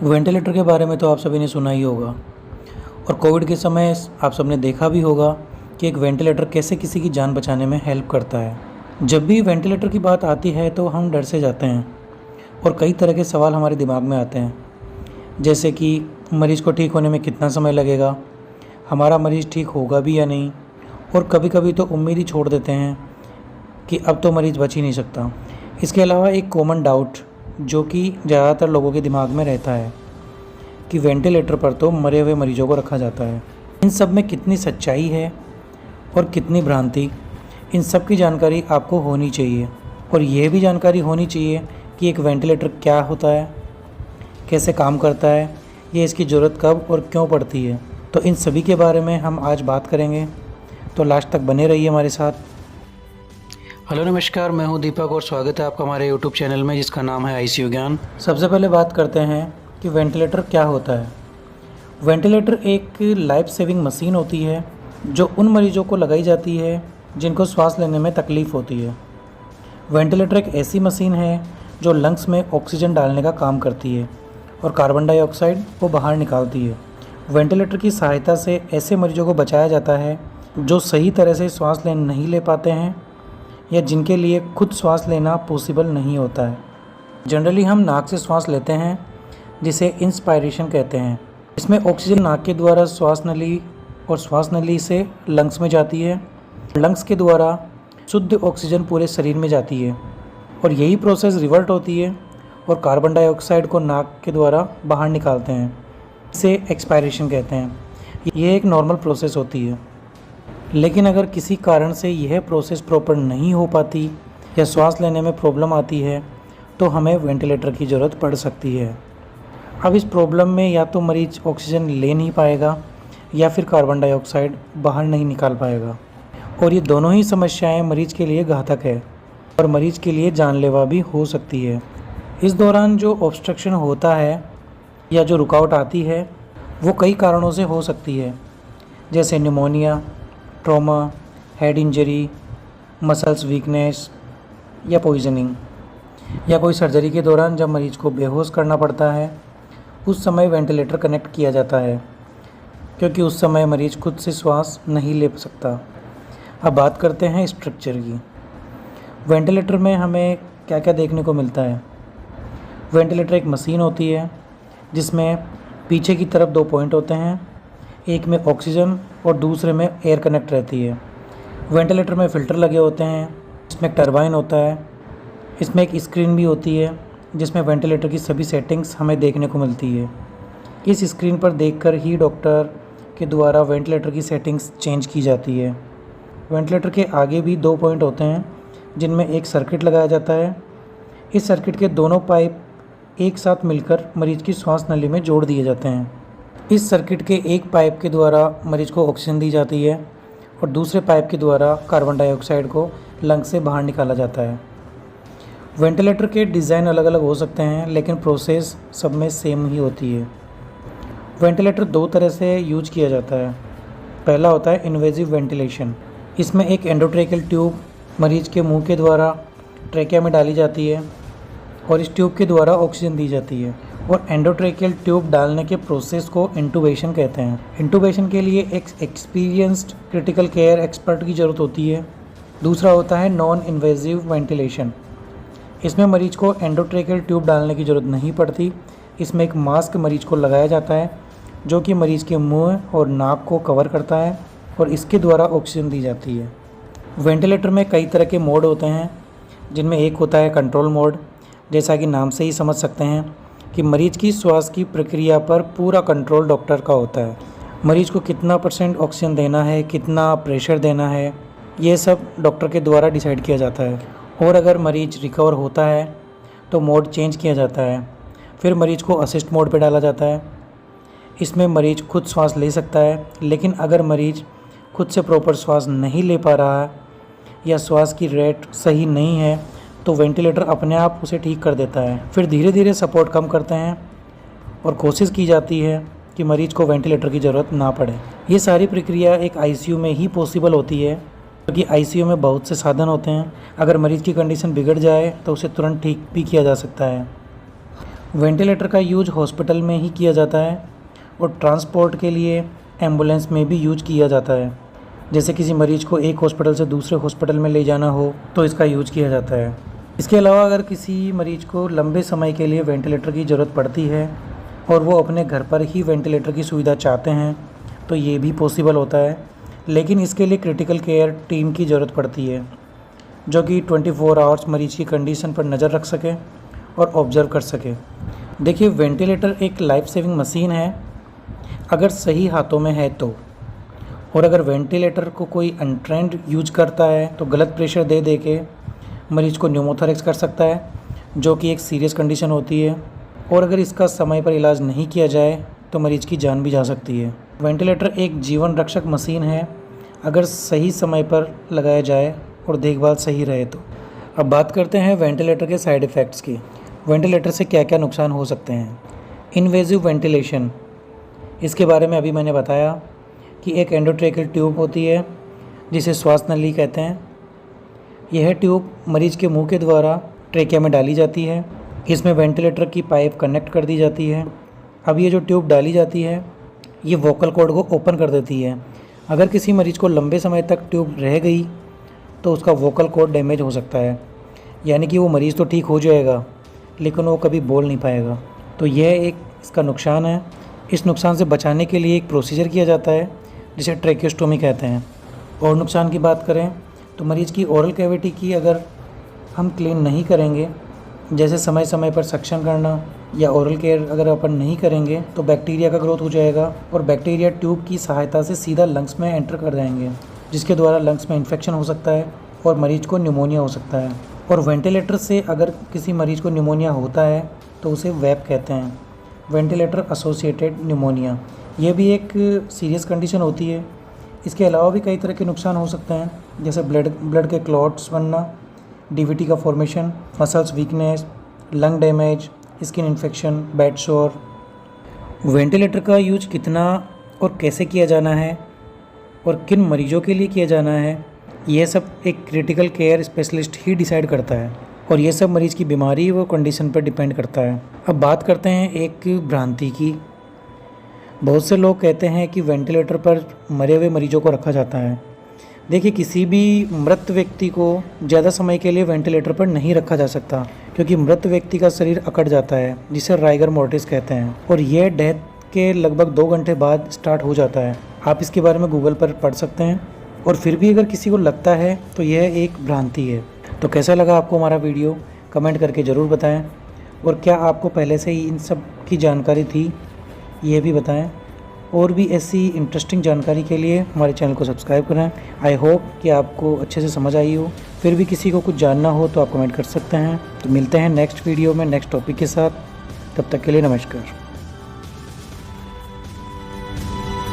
Ventilator के बारे में तो आप सभी ने सुना ही होगा और कोविड के समय आप सबने देखा भी होगा कि एक वेंटिलेटर कैसे किसी की जान बचाने में हेल्प करता है। जब भी वेंटिलेटर की बात आती है तो हम डर से जाते हैं और कई तरह के सवाल हमारे दिमाग में आते हैं, जैसे कि मरीज़ को ठीक होने में कितना समय लगेगा, हमारा मरीज़ ठीक होगा भी या नहीं, और कभी कभी तो उम्मीद ही छोड़ देते हैं कि अब तो मरीज़ बच ही नहीं सकता। इसके अलावा एक कॉमन डाउट जो कि ज़्यादातर लोगों के दिमाग में रहता है कि वेंटिलेटर पर तो मरे हुए मरीजों को रखा जाता है। इन सब में कितनी सच्चाई है और कितनी भ्रांति, इन सब की जानकारी आपको होनी चाहिए। और यह भी जानकारी होनी चाहिए कि एक वेंटिलेटर क्या होता है, कैसे काम करता है, ये इसकी ज़रूरत कब और क्यों पड़ती है। तो इन सभी के बारे में हम आज बात करेंगे, तो लास्ट तक बने रहिए हमारे साथ। हेलो नमस्कार, मैं हूं दीपक और स्वागत है आपका हमारे यूट्यूब चैनल में जिसका नाम है आईसीयू ज्ञान। सबसे पहले बात करते हैं कि वेंटिलेटर क्या होता है। वेंटिलेटर एक लाइफ सेविंग मशीन होती है जो उन मरीजों को लगाई जाती है जिनको सांस लेने में तकलीफ़ होती है। वेंटिलेटर एक ऐसी मशीन है जो लंग्स में ऑक्सीजन डालने का काम करती है और कार्बन डाइऑक्साइड को बाहर निकालती है। वेंटिलेटर की सहायता से ऐसे मरीजों को बचाया जाता है जो सही तरह से सांस नहीं ले पाते हैं या जिनके लिए खुद सांस लेना पॉसिबल नहीं होता है। जनरली हम नाक से सांस लेते हैं जिसे इंस्पायरेशन कहते हैं। इसमें ऑक्सीजन नाक के द्वारा श्वास नली और श्वास नली से लंग्स में जाती है। लंग्स के द्वारा शुद्ध ऑक्सीजन पूरे शरीर में जाती है और यही प्रोसेस रिवर्ट होती है और कार्बन डाइऑक्साइड को नाक के द्वारा बाहर निकालते हैं। इसे एक्सपायरेशन कहते हैं। यह एक नॉर्मल प्रोसेस होती है, लेकिन अगर किसी कारण से यह प्रोसेस प्रॉपर नहीं हो पाती या सांस लेने में प्रॉब्लम आती है तो हमें वेंटिलेटर की ज़रूरत पड़ सकती है। अब इस प्रॉब्लम में या तो मरीज़ ऑक्सीजन ले नहीं पाएगा या फिर कार्बन डाइऑक्साइड बाहर नहीं निकाल पाएगा, और ये दोनों ही समस्याएं मरीज़ के लिए घातक है और मरीज़ के लिए जानलेवा भी हो सकती है। इस दौरान जो ऑब्स्ट्रक्शन होता है या जो रुकावट आती है वो कई कारणों से हो सकती है, जैसे pneumonia, trauma, head injury, muscles weakness या पॉइजनिंग, या कोई सर्जरी के दौरान जब मरीज़ को बेहोश करना पड़ता है उस समय वेंटिलेटर कनेक्ट किया जाता है क्योंकि उस समय मरीज़ खुद से श्वास नहीं ले सकता। अब बात करते हैं स्ट्रक्चर की। वेंटिलेटर में हमें क्या क्या देखने को मिलता है। वेंटिलेटर एक मशीन होती है जिसमें पीछे की तरफ 2 पॉइंट होते हैं, एक में ऑक्सीजन और दूसरे में एयर कनेक्ट रहती है। वेंटिलेटर में फ़िल्टर लगे होते हैं, इसमें एक टरबाइन होता है, इसमें एक स्क्रीन भी होती है जिसमें वेंटिलेटर की सभी सेटिंग्स हमें देखने को मिलती है। इस स्क्रीन पर देखकर ही डॉक्टर के द्वारा वेंटिलेटर की सेटिंग्स चेंज की जाती है। वेंटिलेटर के आगे भी 2 पॉइंट होते हैं जिनमें एक सर्किट लगाया जाता है। इस सर्किट के दोनों पाइप एक साथ मिलकर मरीज़ की श्वास नली में जोड़ दिए जाते हैं। इस सर्किट के एक पाइप के द्वारा मरीज़ को ऑक्सीजन दी जाती है और दूसरे पाइप के द्वारा कार्बन डाइऑक्साइड को लंग्स से बाहर निकाला जाता है। वेंटिलेटर के डिज़ाइन अलग अलग हो सकते हैं लेकिन प्रोसेस सब में सेम ही होती है। वेंटिलेटर 2 तरह से यूज किया जाता है। पहला होता है इन्वेजिव वेंटिलेशन। इसमें एक एंडोट्रेकियल ट्यूब मरीज़ के मुंह के द्वारा ट्रेकिया में डाली जाती है और इस ट्यूब के द्वारा ऑक्सीजन दी जाती है, और एंडोट्रेकियल ट्यूब डालने के प्रोसेस को इंटूबेशन कहते हैं। इंटूबेशन के लिए एक एक्सपीरियंस्ड क्रिटिकल केयर एक्सपर्ट की ज़रूरत होती है। दूसरा होता है नॉन इन्वेजिव वेंटिलेशन। इसमें मरीज को एंडोट्रेकियल ट्यूब डालने की ज़रूरत नहीं पड़ती। इसमें एक मास्क मरीज को लगाया जाता है जो कि मरीज़ के मुँह और नाक को कवर करता है और इसके द्वारा ऑक्सीजन दी जाती है। वेंटिलेटर में कई तरह के मोड होते हैं जिनमें एक होता है कंट्रोल मोड। जैसा कि नाम से ही समझ सकते हैं कि मरीज़ की श्वास की प्रक्रिया पर पूरा कंट्रोल डॉक्टर का होता है। मरीज़ को कितना % ऑक्सीजन देना है, कितना प्रेशर देना है, ये सब डॉक्टर के द्वारा डिसाइड किया जाता है। और अगर मरीज़ रिकवर होता है तो मोड चेंज किया जाता है। फिर मरीज़ को असिस्ट मोड पे डाला जाता है। इसमें मरीज़ खुद श्वास ले सकता है, लेकिन अगर मरीज़ खुद से प्रॉपर श्वास नहीं ले पा रहा है या श्वास की रेट सही नहीं है तो वेंटिलेटर अपने आप उसे ठीक कर देता है। फिर धीरे धीरे सपोर्ट कम करते हैं और कोशिश की जाती है कि मरीज़ को वेंटिलेटर की ज़रूरत ना पड़े। ये सारी प्रक्रिया एक आईसीयू में ही पॉसिबल होती है क्योंकि आईसीयू में बहुत से साधन होते हैं। अगर मरीज़ की कंडीशन बिगड़ जाए तो उसे तुरंत ठीक भी किया जा सकता है। वेंटिलेटर का यूज हॉस्पिटल में ही किया जाता है और ट्रांसपोर्ट के लिए एम्बुलेंस में भी यूज किया जाता है। जैसे किसी मरीज़ को एक हॉस्पिटल से दूसरे हॉस्पिटल में ले जाना हो तो इसका यूज किया जाता है। इसके अलावा अगर किसी मरीज़ को लंबे समय के लिए वेंटिलेटर की ज़रूरत पड़ती है और वो अपने घर पर ही वेंटिलेटर की सुविधा चाहते हैं तो ये भी पॉसिबल होता है, लेकिन इसके लिए क्रिटिकल केयर टीम की ज़रूरत पड़ती है जो कि 24 आवर्स मरीज़ की कंडीशन पर नज़र रख सके और ऑब्ज़र्व कर सके। देखिए, वेंटिलेटर एक लाइफ सेविंग मशीन है अगर सही हाथों में है तो, और अगर वेंटिलेटर को कोई अनट्रेंड यूज करता है तो गलत प्रेशर दे दे के मरीज़ को न्यूमोथोरैक्स कर सकता है, जो कि एक सीरियस कंडीशन होती है, और अगर इसका समय पर इलाज नहीं किया जाए तो मरीज़ की जान भी जा सकती है। वेंटिलेटर एक जीवन रक्षक मशीन है अगर सही समय पर लगाया जाए और देखभाल सही रहे तो। अब बात करते हैं वेंटिलेटर के साइड इफ़ेक्ट्स की। वेंटिलेटर से क्या क्या नुकसान हो सकते हैं। इन्वेजिव वेंटिलेशन, इसके बारे में अभी मैंने बताया कि एक एंडोट्रेकियल ट्यूब होती है जिसे श्वास नली कहते हैं। यह ट्यूब मरीज़ के मुंह के द्वारा ट्रेकिया में डाली जाती है। इसमें वेंटिलेटर की पाइप कनेक्ट कर दी जाती है। अब ये जो ट्यूब डाली जाती है ये वोकल कॉर्ड को ओपन कर देती है। अगर किसी मरीज़ को लंबे समय तक ट्यूब रह गई तो उसका वोकल कॉर्ड डैमेज हो सकता है, यानी कि वो मरीज़ तो ठीक हो जाएगा लेकिन वो कभी बोल नहीं पाएगा। तो यह एक इसका नुकसान है। इस नुकसान से बचाने के लिए एक प्रोसीजर किया जाता है जिसे ट्रेकियोस्टोमी कहते हैं। और नुकसान की बात करें तो मरीज़ की ओरल कैविटी की अगर हम क्लीन नहीं करेंगे, जैसे समय समय पर सक्शन करना या ओरल केयर अगर अपन नहीं करेंगे तो बैक्टीरिया का ग्रोथ हो जाएगा और बैक्टीरिया ट्यूब की सहायता से सीधा लंग्स में एंटर कर जाएंगे, जिसके द्वारा लंग्स में इन्फेक्शन हो सकता है और मरीज़ को न्यूमोनिया हो सकता है। और वेंटिलेटर से अगर किसी मरीज़ को न्यूमोनिया होता है तो उसे वेप कहते हैं, वेंटिलेटर एसोसिएटेड न्यूमोनिया। ये भी एक सीरियस कंडीशन होती है। इसके अलावा भी कई तरह के नुकसान हो सकते हैं, जैसे ब्लड के क्लॉट्स बनना, डीवीटी का formation, muscles weakness, lung damage, skin infection, bed सोर। वेंटिलेटर का यूज कितना और कैसे किया जाना है और किन मरीजों के लिए किया जाना है, यह सब एक क्रिटिकल केयर स्पेशलिस्ट ही डिसाइड करता है और ये सब मरीज़ की बीमारी व कंडीशन पर डिपेंड करता है। अब बात करते हैं एक भ्रांति की। बहुत से लोग कहते हैं कि वेंटिलेटर पर मरे हुए मरीजों को रखा जाता है। देखिए, किसी भी मृत व्यक्ति को ज़्यादा समय के लिए वेंटिलेटर पर नहीं रखा जा सकता, क्योंकि मृत व्यक्ति का शरीर अकड़ जाता है, जिसे राइगर मोर्टिस कहते हैं, और यह डेथ के लगभग 2 घंटे बाद स्टार्ट हो जाता है। आप इसके बारे में गूगल पर पढ़ सकते हैं। और फिर भी अगर किसी को लगता है तो यह एक भ्रांति है। तो कैसा लगा आपको हमारा वीडियो, कमेंट करके ज़रूर बताएं, और क्या आपको पहले से ही इन सब की जानकारी थी ये भी बताएं। और भी ऐसी इंटरेस्टिंग जानकारी के लिए हमारे चैनल को सब्सक्राइब करें। आई होप कि आपको अच्छे से समझ आई हो। फिर भी किसी को कुछ जानना हो तो आप कमेंट कर सकते हैं। तो मिलते हैं नेक्स्ट वीडियो में नेक्स्ट टॉपिक के साथ। तब तक के लिए नमस्कार।